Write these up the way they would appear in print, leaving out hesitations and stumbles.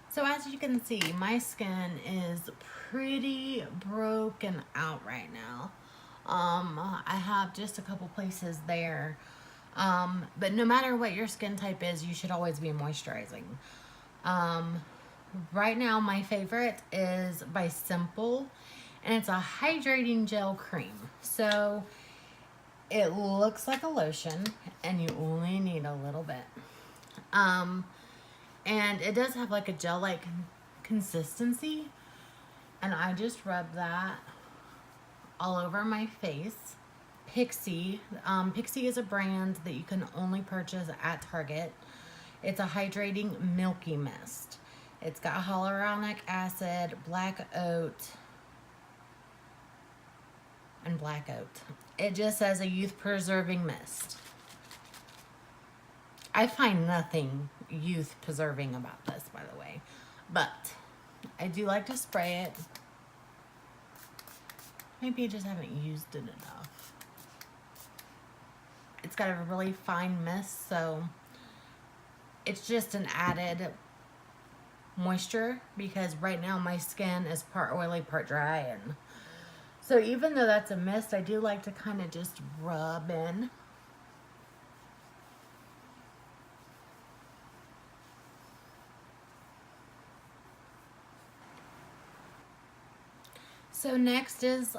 So as you can see, my skin is pretty broken out right now. I have just a couple places there. But no matter what your skin type is, you should always be moisturizing. Um, right now, my favorite is by Simple, and it's a hydrating gel cream. So it looks like a lotion, and you only need a little bit. Um, and it does have like a gel-like consistency, and I just rub that all over my face. Pixie is a brand that you can only purchase at Target. It's a hydrating milky mist. It's got hyaluronic acid, black oat, and black oat. It just says a youth preserving mist. I find nothing youth preserving about this, by the way, but I do like to spray it. Maybe I just haven't used it enough. It's got a really fine mist, so it's just an added moisture because right now my skin is part oily, part dry, and so even though that's a mist, I do like to kind of just rub in. So next is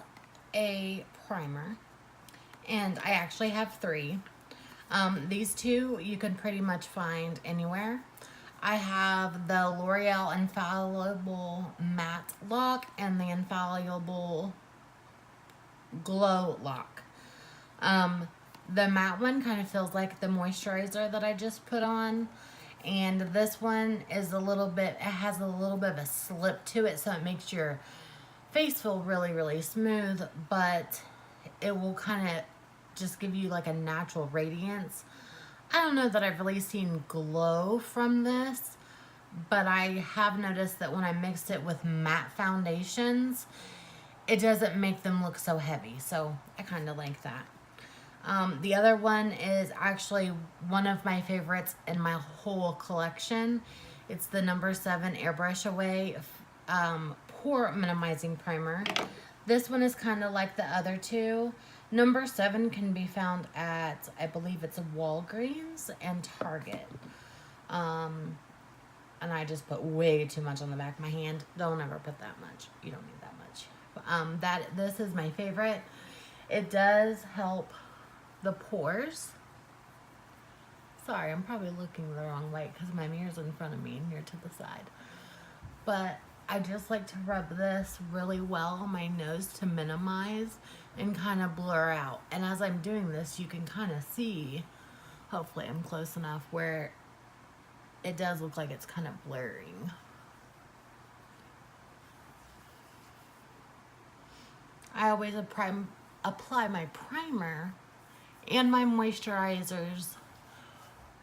a primer, and I actually have three. These two you can pretty much find anywhere. I have the L'Oreal Infallible Matte Lock and the Infallible Glow Lock. The matte one kind of feels like the moisturizer that I just put on. And this one is it has a little bit of a slip to it, so it makes your face feel really, really smooth, but it will kind of just give you like a natural radiance. I don't know that I've really seen glow from this, but I have noticed that when I mixed it with matte foundations, it doesn't make them look so heavy, so I kind of like that. The other one is actually one of my favorites in my whole collection. It's the number 7 Airbrush Away Pore Minimizing Primer. This one is kind of like the other two. Number 7 can be found at, I believe it's Walgreens and Target. And I just put way too much on the back of my hand. Don't ever put that much. You don't need that much. This is my favorite. It does help the pores. Sorry, I'm probably looking the wrong way because my mirror's in front of me and you're to the side. But I just like to rub this really well on my nose to minimize and kind of blur out. And as I'm doing this, you can kind of see, hopefully I'm close enough, where it does look like it's kind of blurring. I always apply my primer and my moisturizers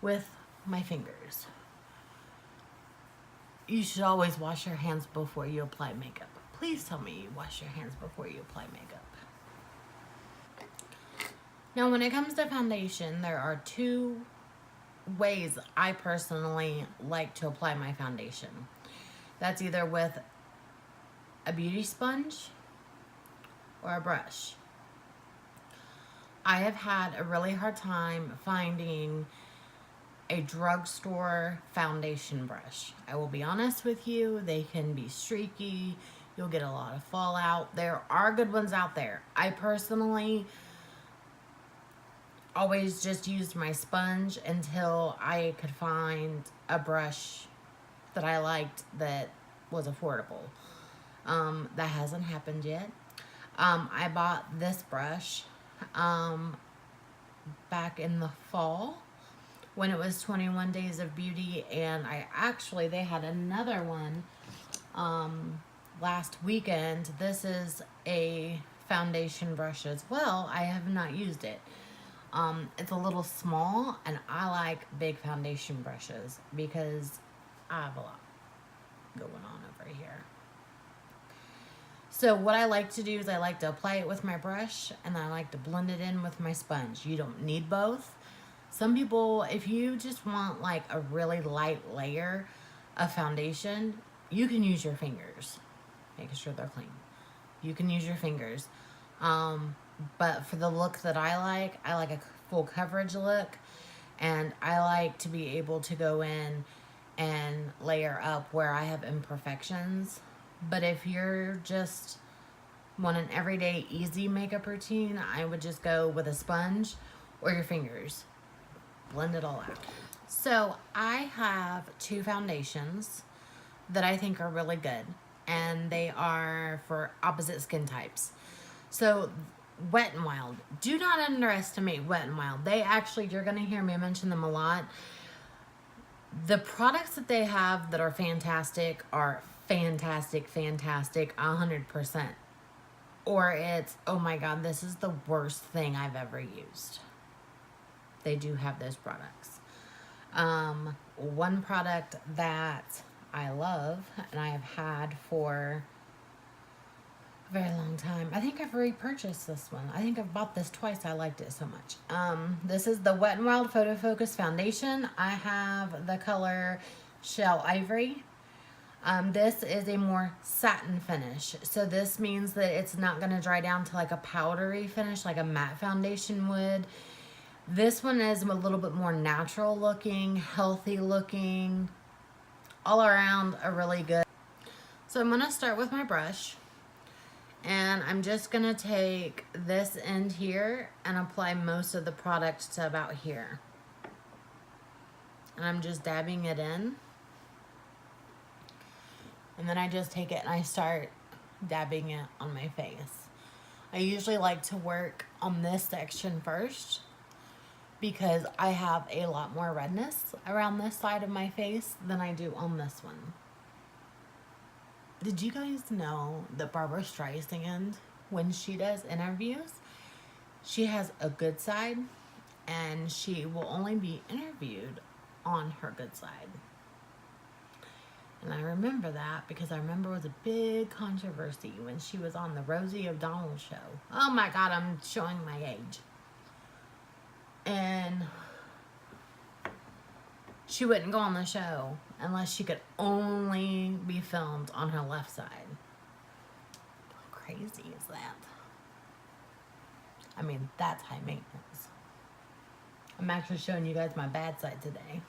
with my fingers. You should always wash your hands before you apply makeup. Please tell me you wash your hands before you apply makeup. Now, when it comes to foundation, there are two ways I personally like to apply my foundation. That's either with a beauty sponge or a brush. I have had a really hard time finding a drugstore foundation brush. I will be honest with you, they can be streaky. You'll get a lot of fallout. There are good ones out there. I personally always just used my sponge until I could find a brush that I liked that was affordable. That hasn't happened yet. I bought this brush back in the fall when it was 21 Days of Beauty, and they had another one last weekend. This is a foundation brush as well. I have not used it. It's a little small, and I like big foundation brushes because I have a lot going on over here. So what I like to do is I like to apply it with my brush, and then I like to blend it in with my sponge. You don't need both. Some people, if you just want like a really light layer of foundation, you can use your fingers, making sure they're clean. You can use your fingers. But for the look that I like a full coverage look, and I like to be able to go in and layer up where I have imperfections. But if you're just want an everyday easy makeup routine, I would just go with a sponge or your fingers. Blend it all out. So I have two foundations that I think are really good, and they are for opposite skin types. So Wet n Wild, do not underestimate Wet n Wild. They actually, you're going to hear me mention them a lot. The products that they have that are fantastic are fantastic, 100%. Or it's, oh my God, this is the worst thing I've ever used. They do have those products. One product that I love and I have had for a very long time. I think I've repurchased this one. I think I've bought this twice. I liked it so much. This is the Wet n Wild Photo Focus Foundation. I have the color Shell Ivory. This is a more satin finish. So this means that it's not going to dry down to like a powdery finish like a matte foundation would. This one is a little bit more natural looking, healthy looking, all around a really good. So I'm going to start with my brush, and I'm just going to take this end here and apply most of the product to about here. And I'm just dabbing it in. And then I just take it and I start dabbing it on my face. I usually like to work on this section first because I have a lot more redness around this side of my face than I do on this one. Did you guys know that Barbra Streisand, when she does interviews, she has a good side and she will only be interviewed on her good side? And I remember that because I remember it was a big controversy when she was on the Rosie O'Donnell show. Oh my God, I'm showing my age. And she wouldn't go on the show unless she could only be filmed on her left side. How crazy is that? I mean, that's high maintenance. I'm actually showing you guys my bad side today.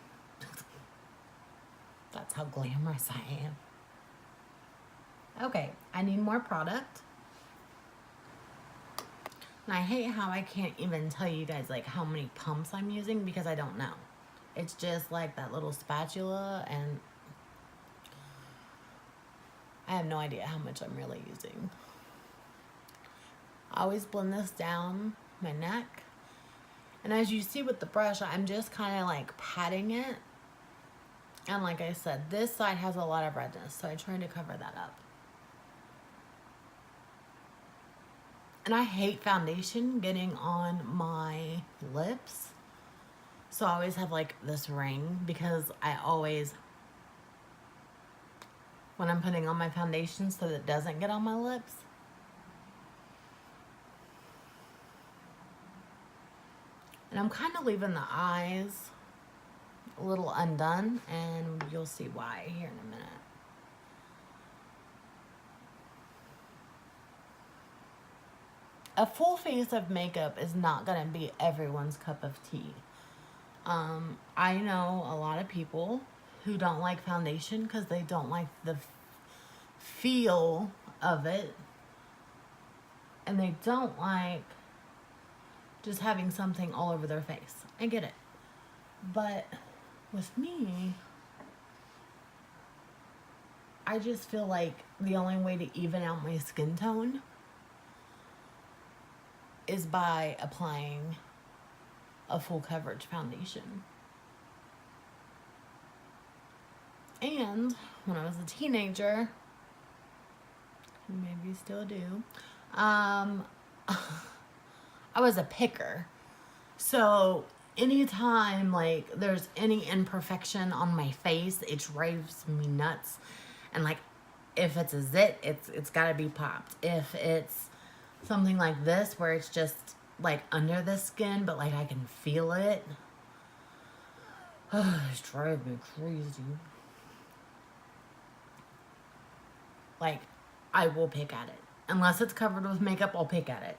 That's how glamorous I am. Okay, I need more product. And I hate how I can't even tell you guys like how many pumps I'm using because I don't know. It's just like that little spatula, and I have no idea how much I'm really using. I always blend this down my neck. And as you see with the brush, I'm just kind of like patting it. And like I said, this side has a lot of redness, so I try to cover that up. And I hate foundation getting on my lips. So I always have like this ring because I always, when I'm putting on my foundation so that it doesn't get on my lips. And I'm kind of leaving the eyes a little undone, and you'll see why here in a minute. A full face of makeup is not going to be everyone's cup of tea. I know a lot of people who don't like foundation because they don't like the feel of it, and they don't like just having something all over their face. I get it. But with me, I just feel like the only way to even out my skin tone is by applying a full coverage foundation. And when I was a teenager, maybe still do, I was a picker. So anytime like there's any imperfection on my face, it drives me nuts. And like if it's a zit, it's got to be popped. If it's something like this where it's just like under the skin, but like I can feel it, it's driving me crazy. Like, I will pick at it. Unless it's covered with makeup, I'll pick at it.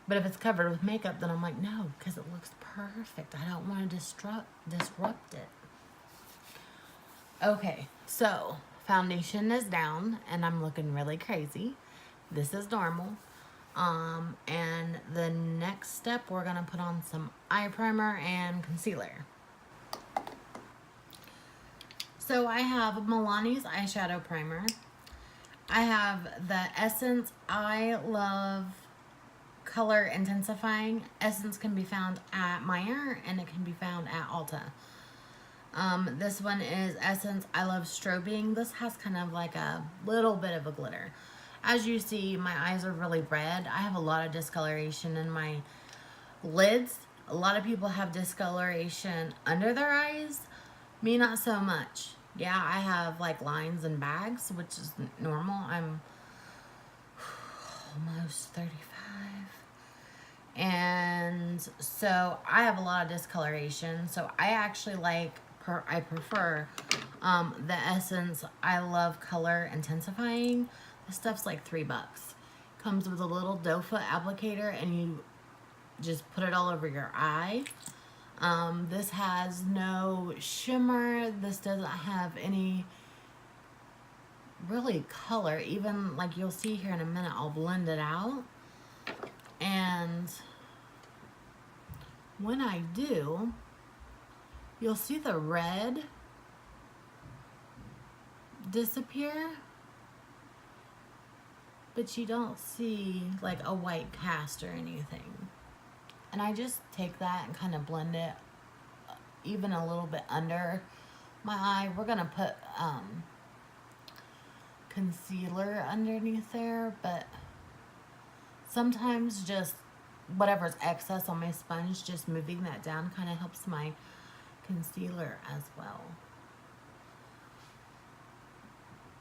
But if it's covered with makeup, then I'm like, no, because it looks perfect. I don't want to disrupt it. Okay, so foundation is down and I'm looking really crazy. This is normal. And the next step, we're gonna put on some eye primer and concealer. So I have Milani's eyeshadow primer. I have the Essence I Love Color Intensifying. Essence can be found at Meijer and it can be found at Ulta. This one is Essence I Love Strobing. This has kind of like a little bit of a glitter. As you see, my eyes are really red. I have a lot of discoloration in my lids. A lot of people have discoloration under their eyes. Me, not so much. Yeah, I have like lines and bags, which is normal. I'm almost 35. And so I have a lot of discoloration. So I actually I prefer the Essence I Love Color Intensifying. This stuff's like $3. Comes with a little doe foot applicator and you just put it all over your eye. This has no shimmer. This doesn't have any really color. Even like you'll see here in a minute, I'll blend it out. And when I do, you'll see the red disappear, but you don't see like a white cast or anything. And I just take that and kind of blend it even a little bit under my eye. We're gonna put concealer underneath there, but sometimes just whatever's excess on my sponge, just moving that down kind of helps my concealer as well.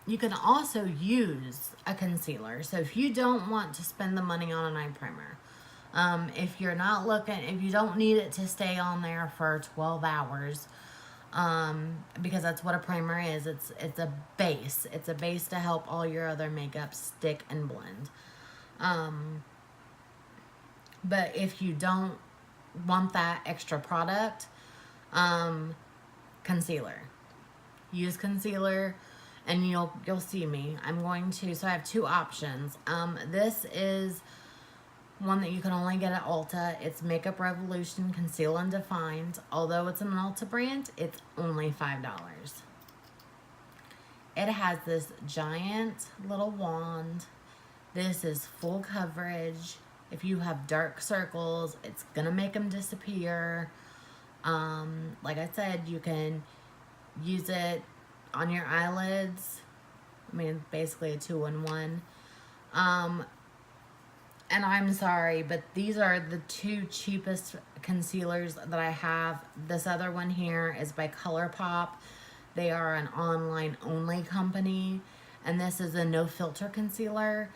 You can also use a concealer. So if you don't want to spend the money on an eye primer, if you're not looking, if you don't need it to stay on there for 12 hours, because that's what a primer is. It's a base. It's a base to help all your other makeup stick and blend. But if you don't want that extra product, concealer. Use concealer. And you'll see me. I'm going to, so I have two options. This is one that you can only get at Ulta. It's Makeup Revolution Conceal and Defined. Although it's an Ulta brand, it's only $5. It has this giant little wand. This is full coverage. If you have dark circles, it's gonna make them disappear. Like I said, you can use it on your eyelids. I mean, basically a 2-in-1. And I'm sorry, but these are the two cheapest concealers that I have. This other one here is by ColourPop. They are an online only company. And this is a no filter concealer.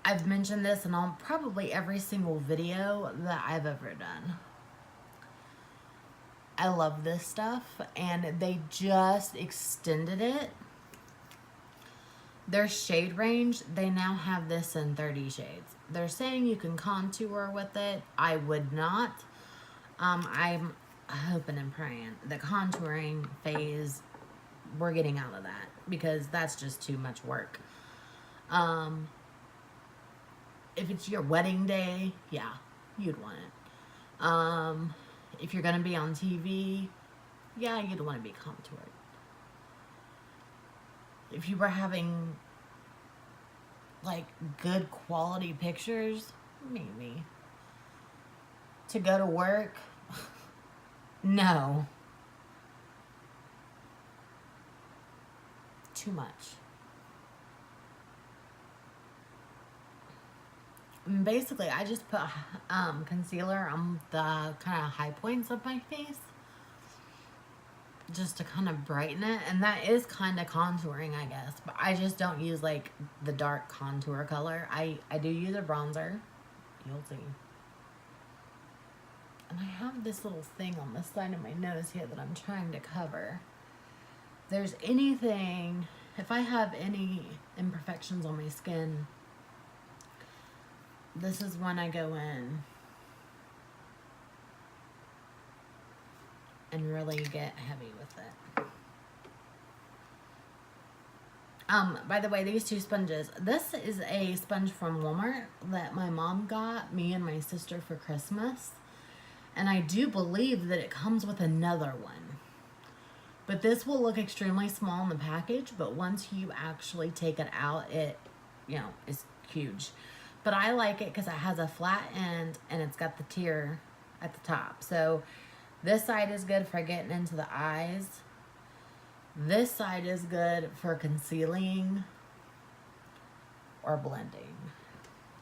I've mentioned this in probably every single video that I've ever done. I love this stuff, and they just extended it. Their shade range, they now have this in 30 shades. They're saying you can contour with it. I would not. I'm hoping and praying the contouring phase, we're getting out of that, because that's just too much work. If it's your wedding day, yeah, you'd want it. If you're going to be on TV, yeah, you'd want to be contoured. If you were having, like, good quality pictures, maybe. To go to work, no. Too much. Basically, I just put concealer on the kind of high points of my face. just to kind of brighten it. And that is kind of contouring, I guess. But I just don't use like the dark contour color. I do use a bronzer. You'll see. And I have this little thing on the side of my nose here that I'm trying to cover. If there's anything, if I have any imperfections on my skin, this is when I go in and really get heavy with it. By the way, these two sponges, this is a sponge from Walmart that my mom got me and my sister for Christmas. And I do believe that it comes with another one. But this will look extremely small in the package, but once you actually take it out, it, you know, is huge. But I like it because it has a flat end and it's got the tier at the top. So this side is good for getting into the eyes. This side is good for concealing or blending.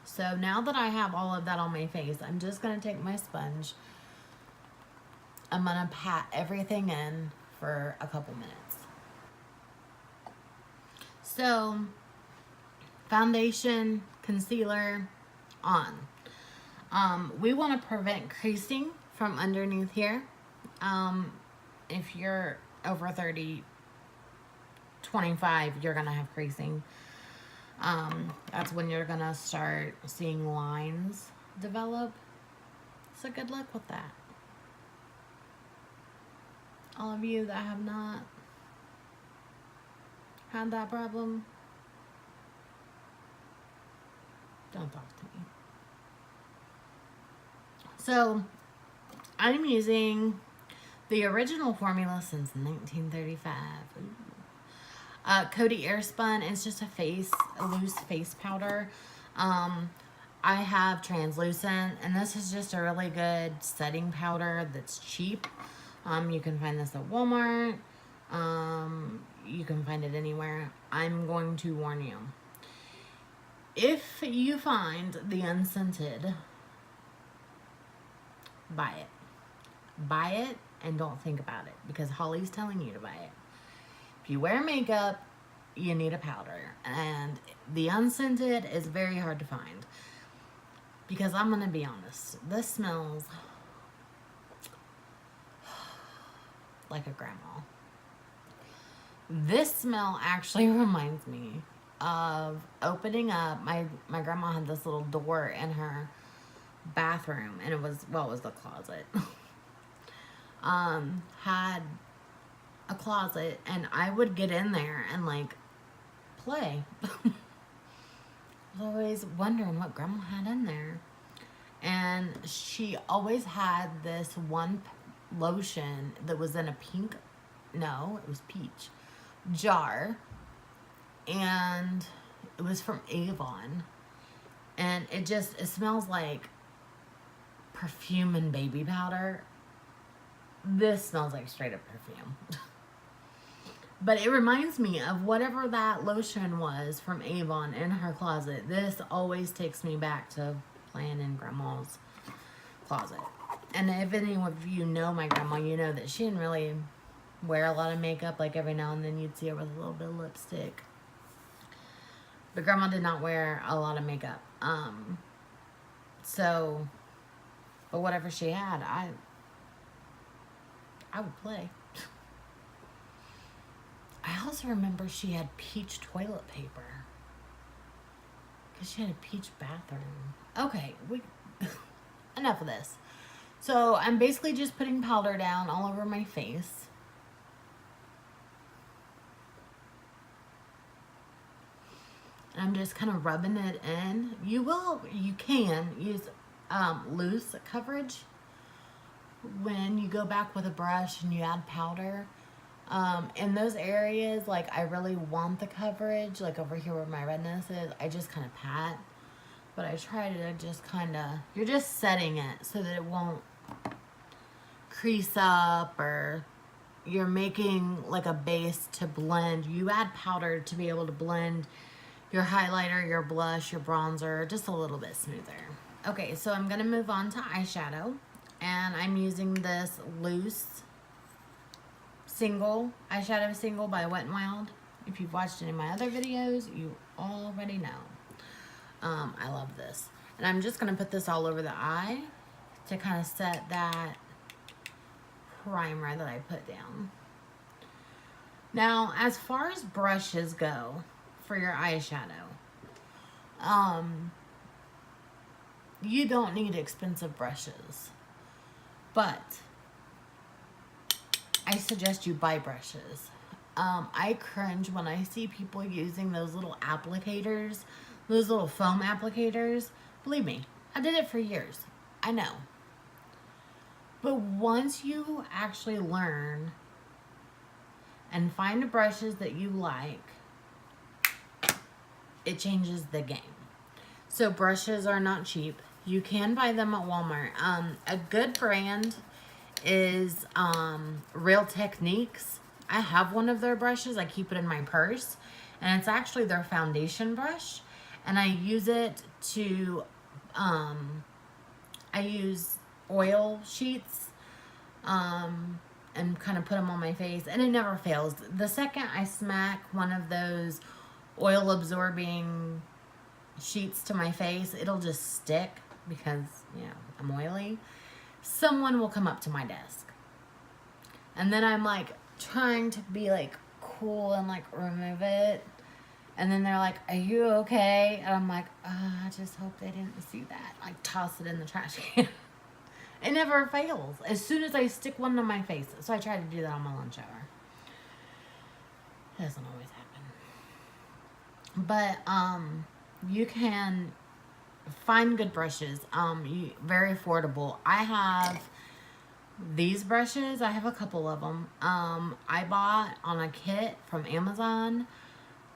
So now that I have all of that on my face, I'm just going to take my sponge. I'm going to pat everything in for a couple minutes. So, foundation, concealer, on. We want to prevent creasing from underneath here. If you're over 30, 25, you're going to have creasing. That's when you're going to start seeing lines develop. So good luck with that. All of you that have not had that problem, don't talk to me. So, I'm using the original formula since 1935. Coty Airspun is just a loose face powder. I have translucent, and this is just a really good setting powder that's cheap. You can find this at Walmart. You can find it anywhere. I'm going to warn you. If you find the unscented, buy it. Buy it and don't think about it, because Holly's telling you to buy it. If you wear makeup, you need a powder. And the unscented is very hard to find. Because I'm going to be honest, this smells like a grandma. This smell actually reminds me of opening up. My grandma had this little door in her bathroom, and it was the closet. Had a closet, and I would get in there and like play. I was always wondering what grandma had in there. And she always had this one lotion that was in a pink, no, it was peach, jar. And it was from Avon. And it smells like perfume and baby powder. This smells like straight up perfume. But it reminds me of whatever that lotion was from Avon in her closet. This always takes me back to playing in grandma's closet. And if any of you know my grandma, you know that she didn't really wear a lot of makeup. Like every now and then you'd see her with a little bit of lipstick. But grandma did not wear a lot of makeup. But whatever she had, I would play. I also remember she had peach toilet paper. Because she had a peach bathroom. Okay, enough of this. So I'm basically just putting powder down all over my face. And I'm just kind of rubbing it in. You can use loose coverage when you go back with a brush and you add powder. In those areas, like I really want the coverage, like over here where my redness is, I just kind of pat. But I try to just kind of, you're just setting it so that it won't crease up, or you're making like a base to blend. You add powder to be able to blend your highlighter, your blush, your bronzer, just a little bit smoother. Okay, so I'm going to move on to eyeshadow. And I'm using this loose single, eyeshadow single by Wet n Wild. If you've watched any of my other videos, you already know. I love this. And I'm just going to put this all over the eye to kind of set that primer that I put down. Now, as far as brushes go for your eyeshadow, you don't need expensive brushes, but I suggest you buy brushes. I cringe when I see people using those little applicators, those little foam applicators. Believe me, I did it for years. I know. But once you actually learn and find the brushes that you like, it changes the game. So brushes are not cheap. You can buy them at Walmart. A good brand is Real Techniques. I have one of their brushes. I keep it in my purse. And it's actually their foundation brush. And I use it to, I use oil sheets and kind of put them on my face. And it never fails. The second I smack one of those oil absorbing sheets to my face, it'll just stick because, you know, I'm oily. Someone will come up to my desk. And then I'm like trying to be like cool and like remove it. And then they're like, "Are you okay?" And I'm like, I just hope they didn't see that. Like, toss it in the trash can. It never fails. As soon as I stick one to my face. So I try to do that on my lunch hour. It doesn't always happen. But, you can find good brushes. Very affordable. I have these brushes. I have a couple of them. I bought on a kit from Amazon.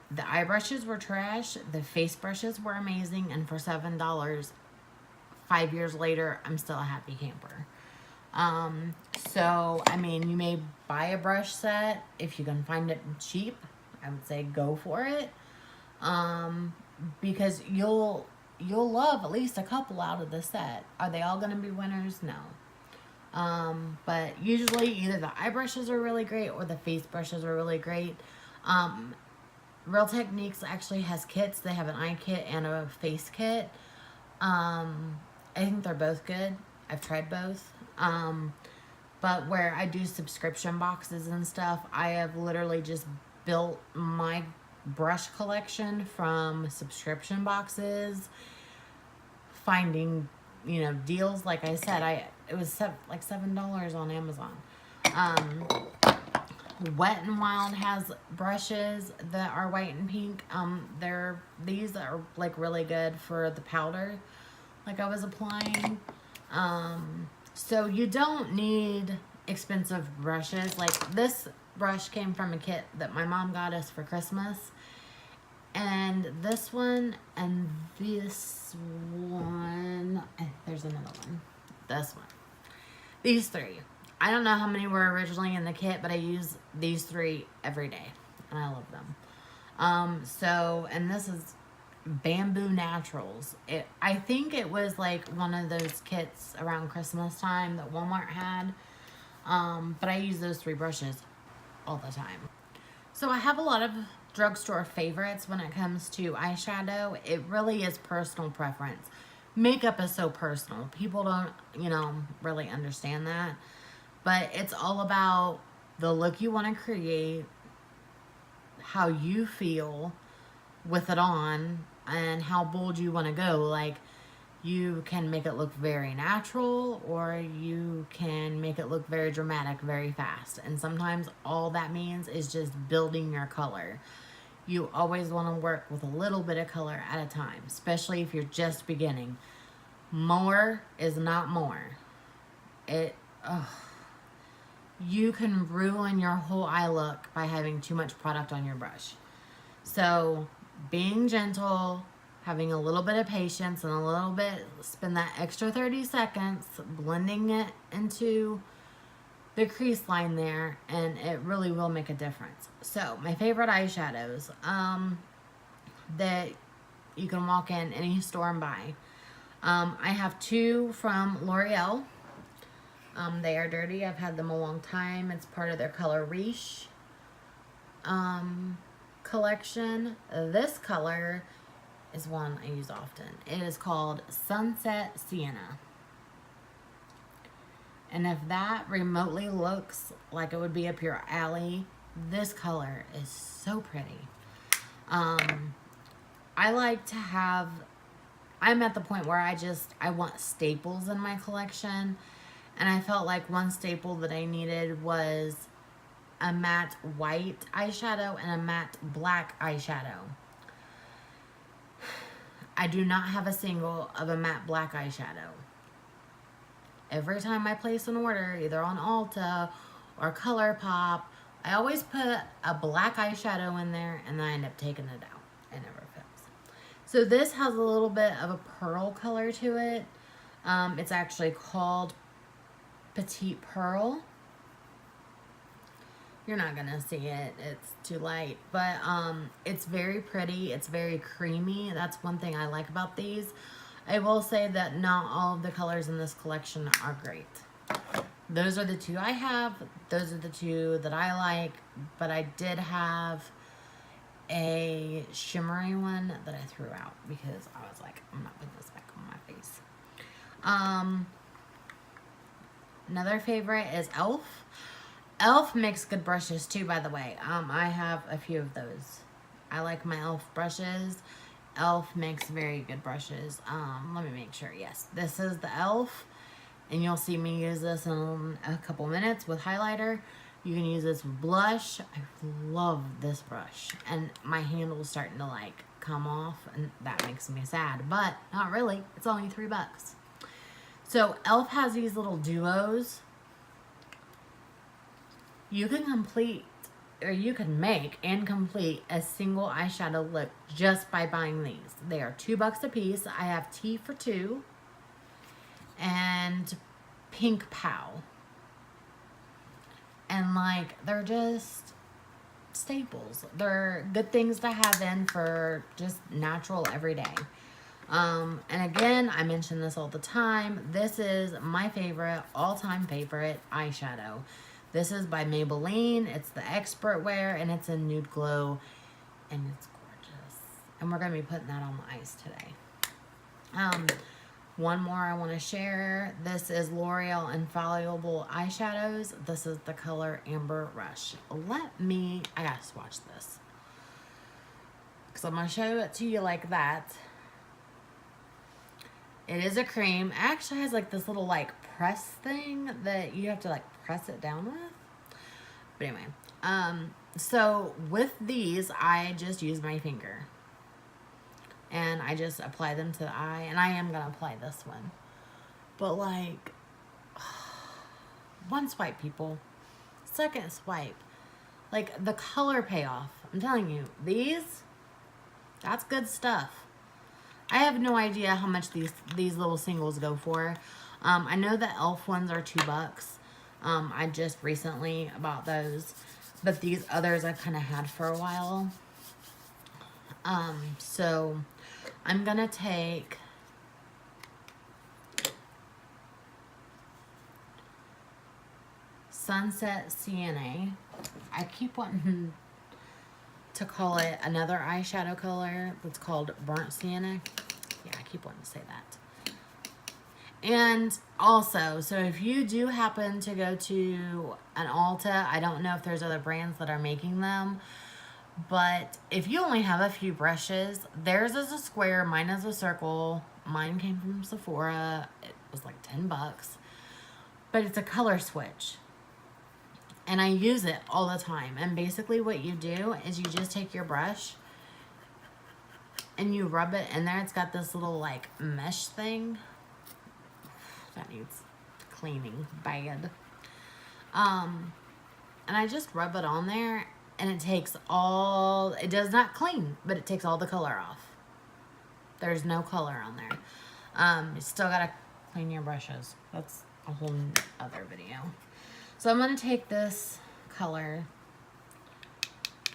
The eye brushes were trash. The face brushes were amazing. And for $7, 5 years later, I'm still a happy camper. So, I mean, you may buy a brush set. If you can find it cheap, I would say go for it. Because you'll love at least a couple out of the set. Are they all going to be winners? No. But usually either the eye brushes are really great or the face brushes are really great. Real Techniques actually has kits. They have an eye kit and a face kit. I think they're both good. I've tried both. But where I do subscription boxes and stuff, I have literally just built my brush collection from subscription boxes, finding, you know, deals. Like I said, it was like $7 on Amazon. Wet n Wild has brushes that are white and pink. These are like really good for the powder, like I was applying. So you don't need expensive brushes. Like this brush came from a kit that my mom got us for Christmas. And this one and this one, there's another one. This one. These three. I don't know how many were originally in the kit, but I use these three every day. And I love them. And this is Bamboo Naturals. I think it was like one of those kits around Christmas time that Walmart had. But I use those three brushes all the time. So I have a lot of drugstore favorites when it comes to eyeshadow. It really is personal preference. Makeup is so personal. People don't, really understand that. But it's all about the look you want to create, how you feel with it on, and how bold you want to go. Like, you can make it look very natural, or you can make it look very dramatic, very fast. And sometimes all that means is just building your color. You always want to work with a little bit of color at a time, especially if you're just beginning. More is not more. You can ruin your whole eye look by having too much product on your brush. So being gentle, having a little bit of patience, and spend that extra 30 seconds blending it into the crease line there, and it really will make a difference. So my favorite eyeshadows that you can walk in any store and buy. I have two from L'Oreal. They are dirty. I've had them a long time. It's part of their Color Riche collection. This color is one I use often. It is called Sunset Sienna. And if that remotely looks like it would be up your alley, this color is so pretty. I like to have, I'm at the point where I want staples in my collection. And I felt like one staple that I needed was a matte white eyeshadow and a matte black eyeshadow. I do not have a single of a matte black eyeshadow. Every time I place an order, either on Ulta or ColourPop, I always put a black eyeshadow in there and then I end up taking it out. It never fits. So this has a little bit of a pearl color to it. It's actually called Petite Pearl. You're not gonna see it, it's too light, but it's very pretty, it's very creamy. That's one thing I like about these. I will say that not all of the colors in this collection are great. Those are the two I have, those are the two that I like, but I did have a shimmery one that I threw out because I was like, I'm not putting this back on my face. Another favorite is e.l.f. e.l.f. makes good brushes too, by the way. I have a few of those. I like my e.l.f. brushes. e.l.f. makes very good brushes. Let me make sure. Yes, this is the e.l.f. and you'll see me use this in a couple minutes with highlighter. You can use this with blush. I love this brush, and my handle is starting to like come off, and that makes me sad, but not really. It's only $3. So e.l.f. has these little duos. You can complete, or you can make and complete a single eyeshadow look just by buying these. They are $2 a piece. I have Tea for Two and Pink Pow. And like, they're just staples. They're good things to have in for just natural everyday. And again, I mention this all the time. This is my favorite, all-time favorite eyeshadow. This is by Maybelline. It's the Expert Wear, and it's a Nude Glow, and it's gorgeous. And we're going to be putting that on the ice today. One more I want to share. This is L'Oreal Infallible Eyeshadows. This is the color Amber Rush. I gotta swatch this, because I'm going to show it to you like that. It is a cream. It actually has like this little like press thing that you have to like press it down with. But anyway, so with these, I just use my finger. And I just apply them to the eye. And I am going to apply this one. But like, one swipe, people. Second swipe. Like the color payoff. I'm telling you, that's good stuff. I have no idea how much these little singles go for. I know the e.l.f. ones are $2. I just recently bought those. But these others I've kind of had for a while. So I'm going to take Sunset Sienna. I keep wanting to call it another eyeshadow color that's called Burnt Sienna. Yeah, I keep wanting to say that. And also, so if you do happen to go to an Ulta, I don't know if there's other brands that are making them, but if you only have a few brushes, theirs is a square, mine is a circle. Mine came from Sephora. It was like $10, but it's a color switch. And I use it all the time. And basically what you do is you just take your brush and you rub it in there. It's got this little like mesh thing that needs cleaning bad. And I just rub it on there, and it does not clean, but it takes all the color off. There's no color on there. You still gotta clean your brushes. That's a whole other video. So I'm going to take this color,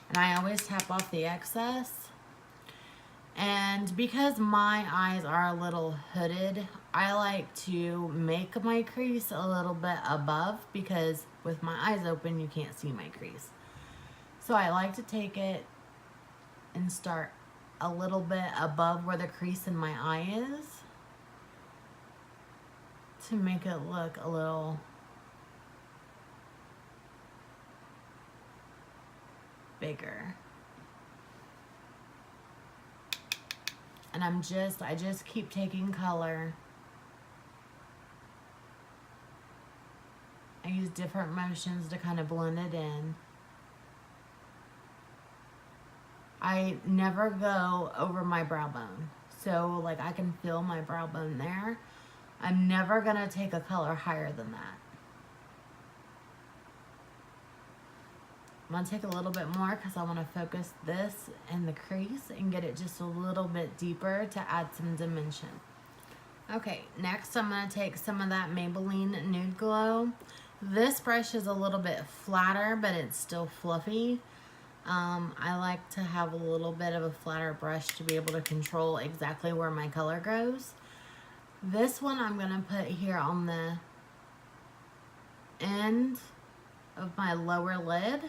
and I always tap off the excess, And because my eyes are a little hooded, I like to make my crease a little bit above, because with my eyes open, you can't see my crease. So I like to take it and start a little bit above where the crease in my eye is to make it look a little bigger. And I just keep taking color. I use different motions to kind of blend it in. I never go over my brow bone. So like I can feel my brow bone there. I'm never gonna take a color higher than that. I'm gonna take a little bit more because I want to focus this in the crease and get it just a little bit deeper to add some dimension. Okay, next I'm gonna take some of that Maybelline Nude Glow. This brush is a little bit flatter, but it's still fluffy. I like to have a little bit of a flatter brush to be able to control exactly where my color goes. This one I'm gonna put here on the end of my lower lid.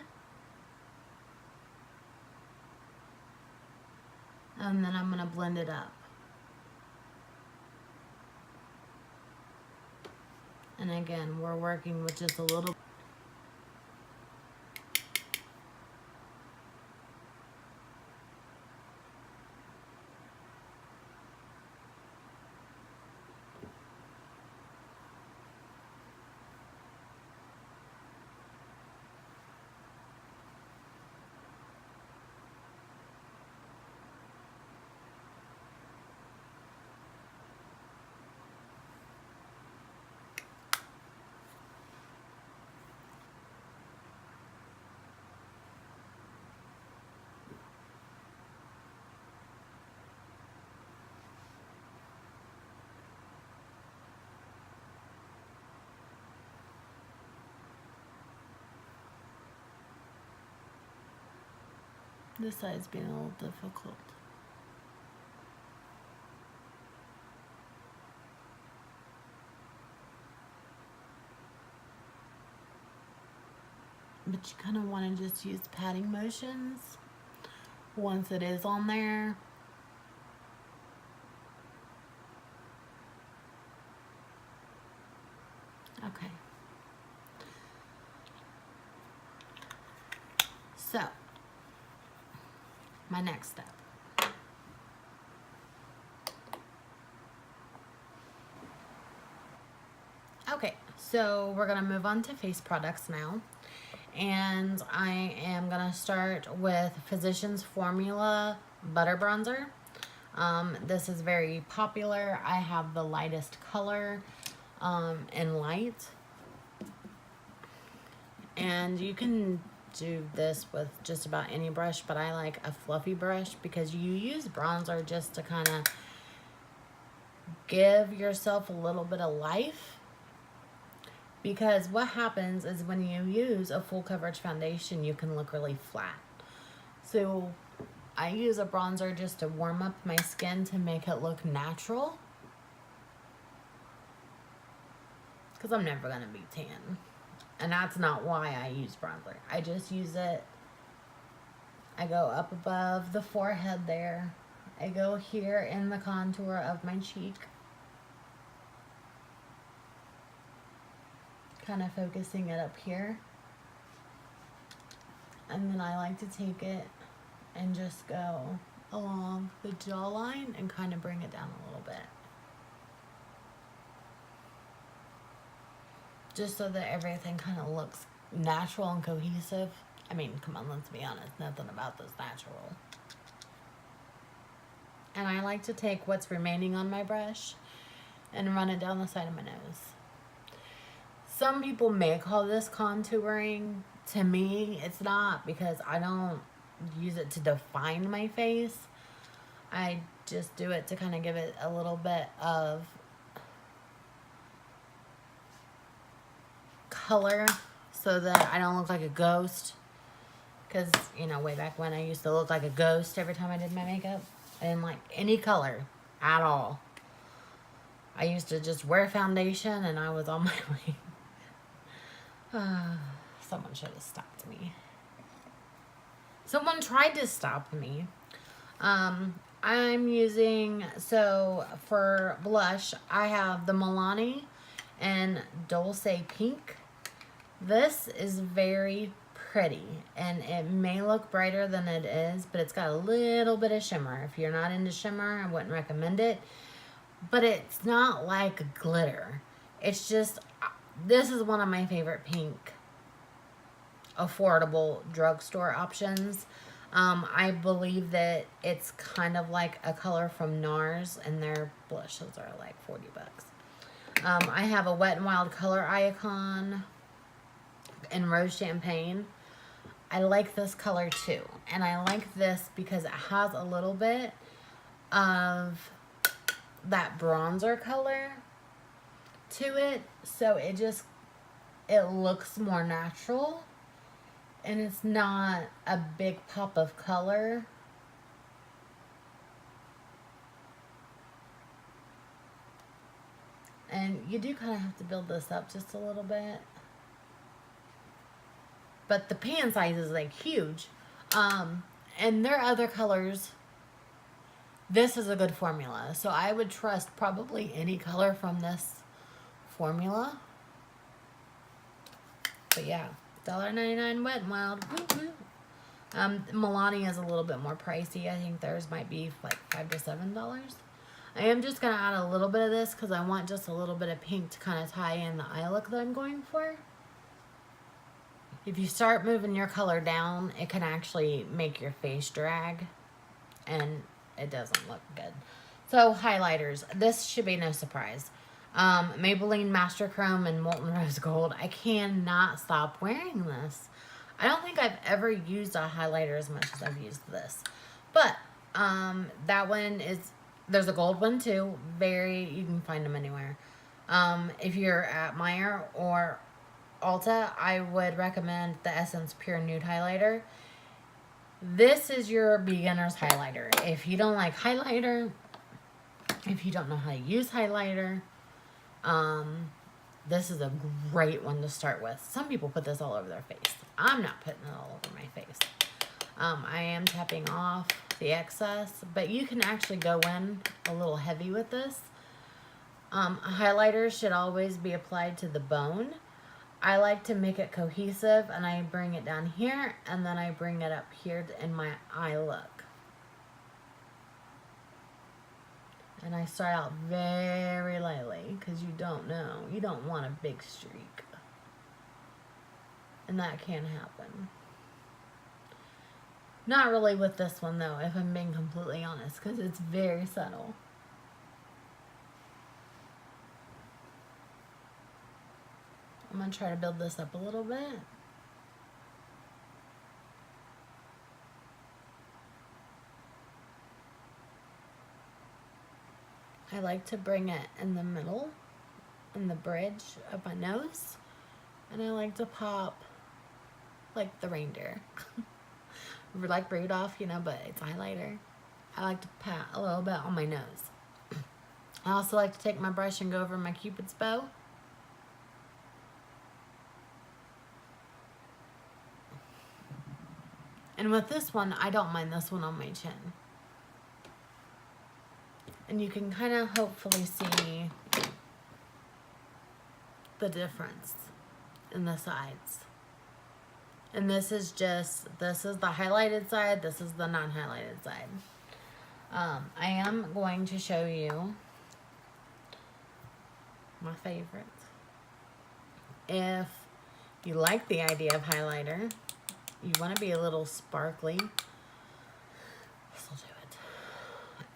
And then I'm gonna blend it up. And again, we're working with just a little. This side's being a little difficult. But you kind of want to just use patting motions once it is on there. Okay. So, my next step. Okay, so we're gonna move on to face products now. And I am gonna start with Physicians Formula Butter Bronzer. This is very popular. I have the lightest color in light. And you can do this with just about any brush, but I like a fluffy brush because you use bronzer just to kind of give yourself a little bit of life. Because what happens is when you use a full coverage foundation, you can look really flat. So I use a bronzer just to warm up my skin to make it look natural. Because I'm never going to be tan. And that's not why I use bronzer. I just use it. I go up above the forehead there. I go here in the contour of my cheek. Kind of focusing it up here. And then I like to take it and just go along the jawline and kind of bring it down a little bit. Just so that everything kind of looks natural and cohesive. I mean, come on, let's be honest. Nothing about this natural. And I like to take what's remaining on my brush and run it down the side of my nose. Some people may call this contouring. To me, it's not, because I don't use it to define my face. I just do it to kind of give it a little bit of color so that I don't look like a ghost. Because, you know, way back when I used to look like a ghost every time I did my makeup. I didn't like any color at all. I used to just wear foundation and I was on my way. Someone should have stopped me. Someone tried to stop me. I'm using, so for blush, I have the Milani and Dulce Pink. This is very pretty, and it may look brighter than it is, but it's got a little bit of shimmer. If you're not into shimmer, I wouldn't recommend it. But it's not like glitter. It's just, this is one of my favorite pink affordable drugstore options. I believe that it's kind of like a color from NARS, and their blushes are like 40 bucks. I have a Wet n Wild Color Icon in Rose Champagne. I like this color too, and I like this because it has a little bit of that bronzer color to it, so it looks more natural. And it's not a big pop of color. And you do kind of have to build this up just a little bit. But the pan size is like huge. And there are other colors. This is a good formula. So I would trust probably any color from this formula. But yeah. $1.99 Wet n Wild. Milani is a little bit more pricey. I think theirs might be like $5 to $7. I am just going to add a little bit of this because I want just a little bit of pink to kind of tie in the eye look that I'm going for. If you start moving your color down, it can actually make your face drag, and it doesn't look good. So highlighters. This should be no surprise. Maybelline Master Chrome and Molten Rose Gold. I cannot stop wearing this. I don't think I've ever used a highlighter as much as I've used this. But, that one is, there's a gold one too. You can find them anywhere. If you're at Meijer or Ulta, I would recommend the Essence Pure Nude Highlighter. This is your beginner's highlighter. If you don't like highlighter, if you don't know how to use highlighter, this is a great one to start with. Some people put this all over their face. I'm not putting it all over my face. I am tapping off the excess, but you can actually go in a little heavy with this. A highlighter should always be applied to the bone. I like to make it cohesive, and I bring it down here, and then I bring it up here in my eye look. And I start out very lightly because you don't know. You don't want a big streak. And that can happen. Not really with this one though, if I'm being completely honest, because it's very subtle. I'm going to try to build this up a little bit. I like to bring it in the middle, in the bridge of my nose, and I like to pop like the reindeer. Like Rudolph, you know, but it's highlighter. I like to pat a little bit on my nose. I also like to take my brush and go over my Cupid's bow. And with this one, I don't mind this one on my chin. And you can kind of hopefully see the difference in the sides. And this is the highlighted side, this is the non-highlighted side. I am going to show you my favorites. If you like the idea of highlighter, you want to be a little sparkly, this will do it.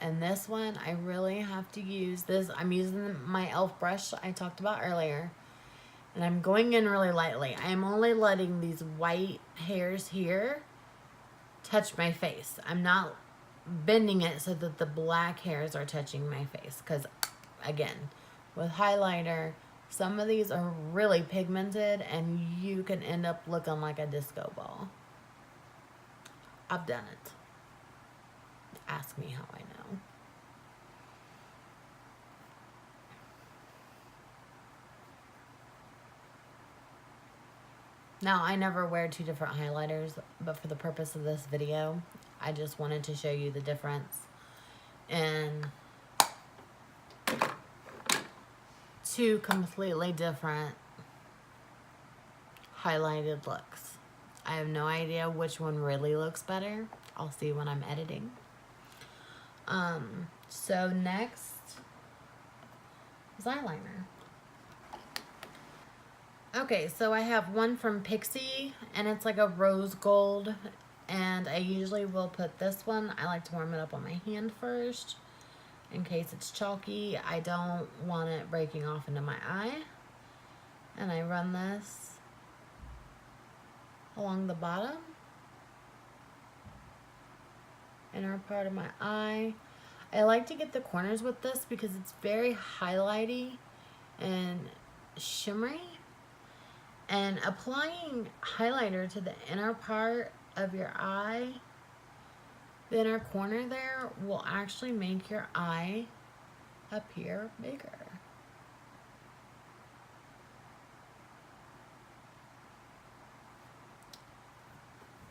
And this one, I really have to use this. I'm using my e.l.f. brush I talked about earlier. And I'm going in really lightly. I am only letting these white hairs here touch my face. I'm not bending it so that the black hairs are touching my face. Because, again, with highlighter, some of these are really pigmented and you can end up looking like a disco ball. I've done it. Ask me how I know. Now, I never wear two different highlighters, but for the purpose of this video, I just wanted to show you the difference in two completely different highlighted looks. I have no idea which one really looks better. I'll see when I'm editing. So next is eyeliner. Okay, so I have one from Pixi, and it's like a rose gold, and I usually will put this one. I like to warm it up on my hand first, in case it's chalky. I don't want it breaking off into my eye, and I run this along the bottom, inner part of my eye. I like to get the corners with this because it's very highlighty and shimmery. And applying highlighter to the inner part of your eye, the inner corner there, will actually make your eye appear bigger.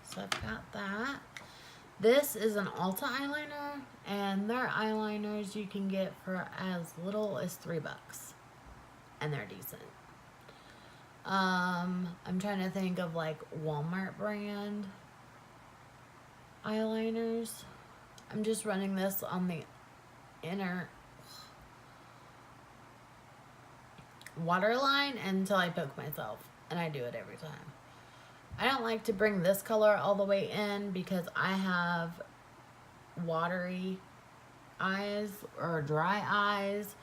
So I've got that. This is an Ulta eyeliner, and their eyeliners you can get for as little as $3, and they're decent. I'm trying to think of like Walmart brand eyeliners. I'm just running this on the inner waterline until I poke myself, and I do it every time. I don't like to bring this color all the way in because I have watery eyes or dry eyes.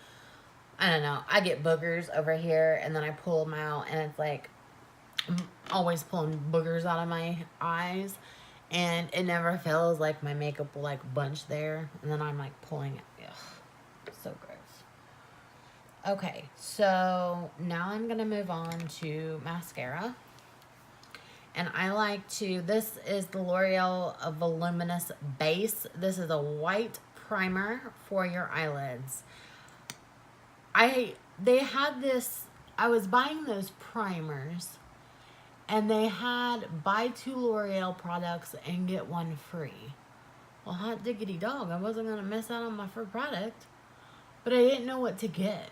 I don't know. I get boogers over here, and then I pull them out, and it's like I'm always pulling boogers out of my eyes, and it never feels like my makeup will like bunch there, and then I'm like pulling it. Ugh, so gross. Okay, so now I'm gonna move on to mascara. And I like to, this is the L'Oreal Voluminous Base. This is a white primer for your eyelids. They had this, I was buying those primers, and they had buy 2 L'Oreal products and get 1 free. Well, hot diggity dog, I wasn't going to miss out on my free product, but I didn't know what to get.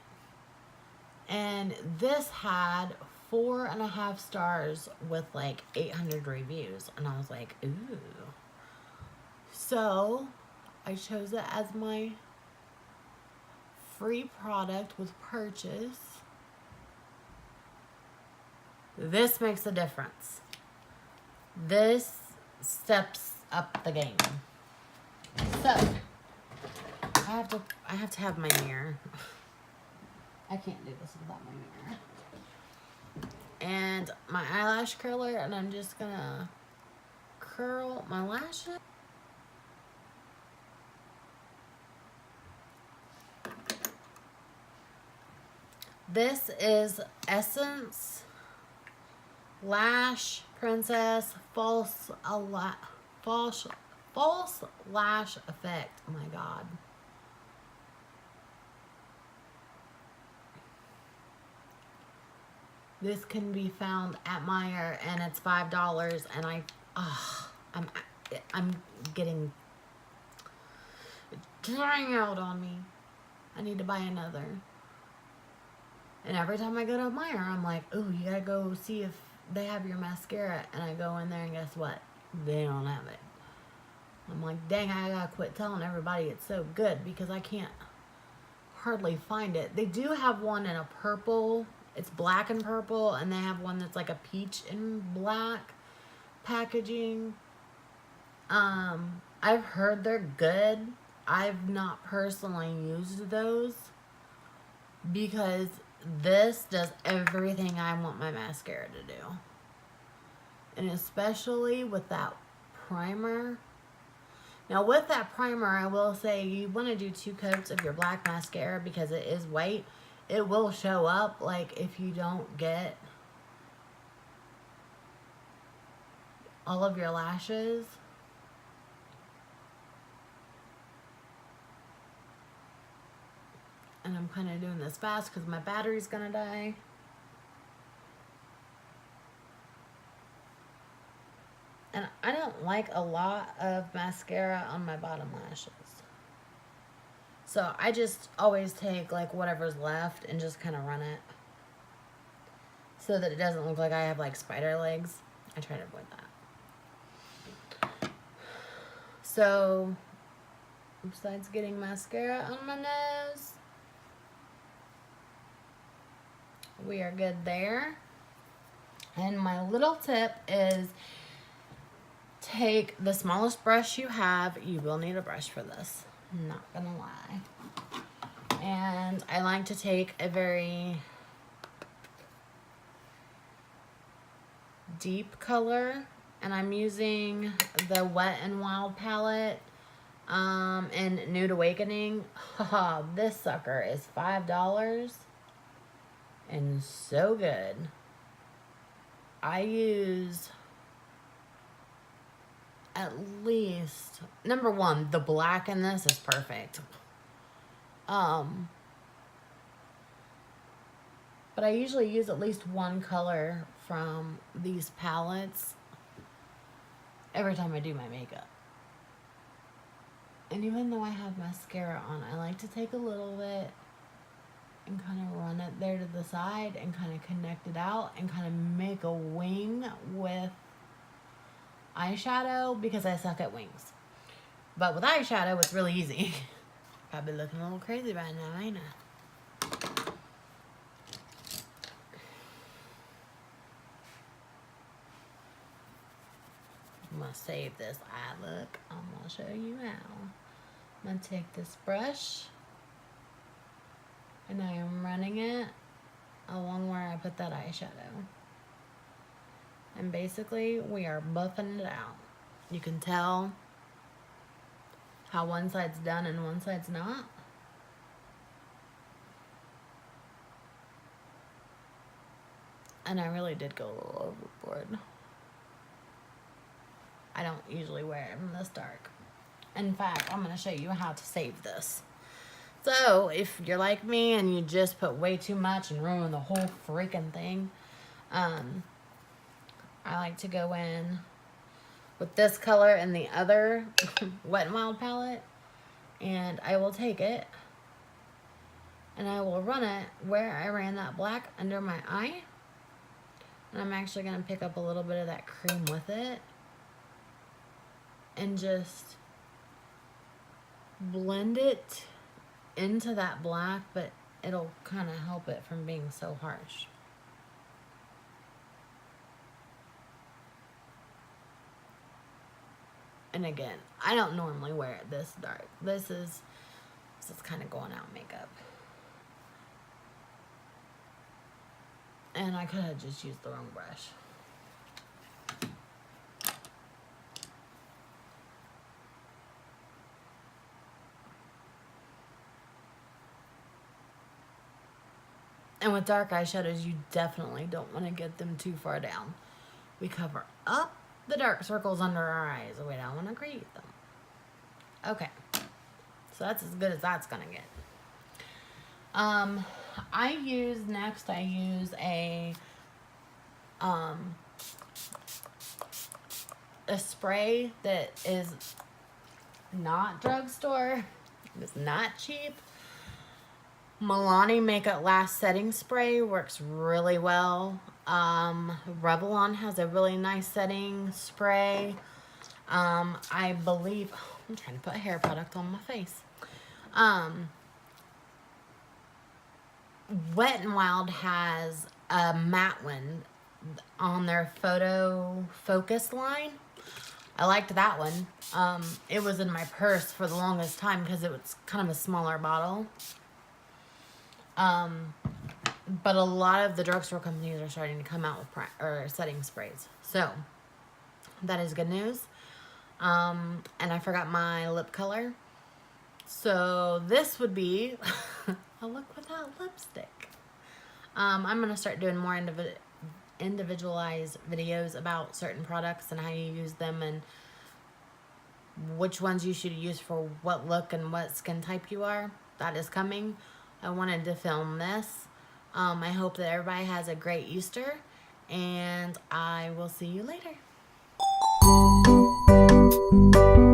And this had 4.5 stars with like 800 reviews, and I was like, ooh. So I chose it as my free product with purchase. This makes a difference. This steps up the game. So I have to have my mirror. I can't do this without my mirror. And my eyelash curler, and I'm just gonna curl my lashes. This is Essence Lash Princess False Lash Effect. Oh my god. This can be found at Meijer, and it's $5, and I'm getting drying out on me. I need to buy another. And every time I go to Meijer, I'm like, ooh, you gotta go see if they have your mascara. And I go in there, and guess what? They don't have it. I'm like, dang, I gotta quit telling everybody it's so good because I can't hardly find it. They do have one in a purple. It's black and purple, and they have one that's like a peach and black packaging. I've heard they're good. I've not personally used those because this does everything I want my mascara to do. And especially with that primer. Now with that primer, I will say you want to do 2 coats of your black mascara because it is white. It will show up like if you don't get all of your lashes. And I'm kind of doing this fast because my battery's gonna die. like a lot of mascara on my bottom lashes. So I just always take like whatever's left and just kind of run it so that it doesn't look like I have like spider legs. I try to avoid that. So besides getting mascara on my nose, we are good there. And my little tip is take the smallest brush you have. You will need a brush for this, I'm not gonna lie. And I like to take a very deep color, and I'm using the Wet n Wild palette in Nude Awakening. Haha, this sucker is $5 and so good. I use at least, number one, the black in this is perfect. But I usually use at least one color from these palettes every time I do my makeup. And even though I have mascara on, I like to take a little bit and kind of run it there to the side and kind of connect it out and kind of make a wing with eyeshadow, because I suck at wings. But with eyeshadow, it's really easy. Probably looking a little crazy by now, ain't I? I'm gonna save this eye look. I'm gonna show you how. I'm gonna take this brush and I am running it along where I put that eyeshadow. And basically, we are buffing it out. You can tell how one side's done and one side's not. And I really did go a little overboard. I don't usually wear them this dark. In fact, I'm going to show you how to save this. So, if you're like me and you just put way too much and ruin the whole freaking thing, I like to go in with this color and the other Wet n Wild palette, and I will take it and I will run it where I ran that black under my eye, and I'm actually going to pick up a little bit of that cream with it and just blend it into that black, but it'll kind of help it from being so harsh. And again, I don't normally wear it this dark. This is kind of going out makeup. And I could have just used the wrong brush. And with dark eyeshadows, you definitely don't want to get them too far down. We cover up the dark circles under our eyes. We don't want to create them. Okay. So that's as good as that's going to get. I use a spray that is not drugstore. It's not cheap. Milani Makeup Last Setting Spray works really well. Revlon has a really nice setting spray. I believe, I'm trying to put hair product on my face. Wet n Wild has a matte one on their photo focus line. I liked that one. It was in my purse for the longest time because it was kind of a smaller bottle. But a lot of the drugstore companies are starting to come out with setting sprays. So, that is good news. And I forgot my lip color. So, this would be a look without lipstick. I'm going to start doing more individualized videos about certain products and how you use them and which ones you should use for what look and what skin type you are. That is coming. I wanted to film this. I hope that everybody has a great Easter, and I will see you later. you.